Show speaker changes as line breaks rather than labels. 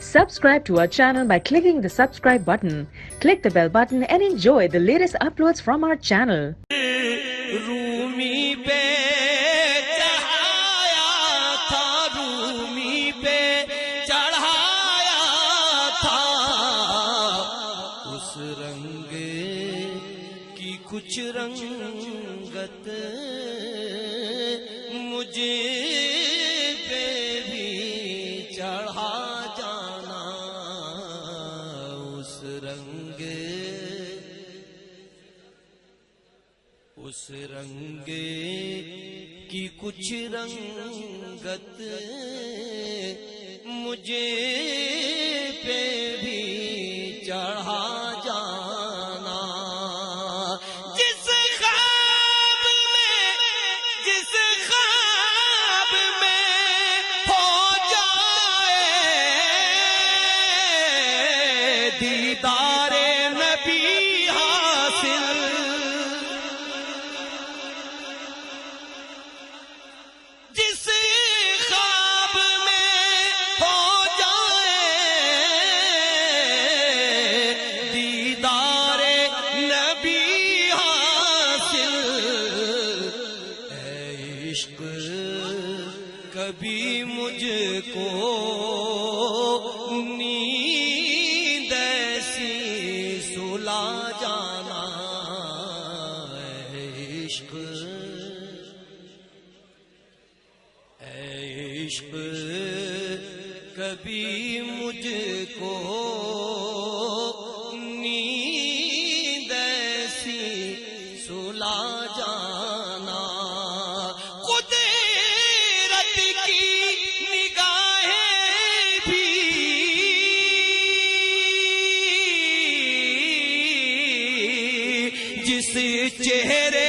Subscribe to our channel by clicking the subscribe button. Click the bell button and enjoy the latest uploads from our channel.
Rumi पे चढ़ाया था, रूमी पे चढ़ाया था, उस रंग की कुछ रंगत मुझे पे भी चढ़ा जाना, उस रंग की कुछ रंगत मुझे पे भी चढ़ा जाना। जिस ख्वाब में हो जाए दीदारे नबी हासिल, जिस ख्वाब में हो जाए दीदारे नबी हासिल, ऐ इश्क कभी मुझको नींद ऐसी सुला जाना, ऐ इश्क कभी मुझको नींद ऐसी सुला जाना। कुदरत की निगाहें भी जिस चेहरे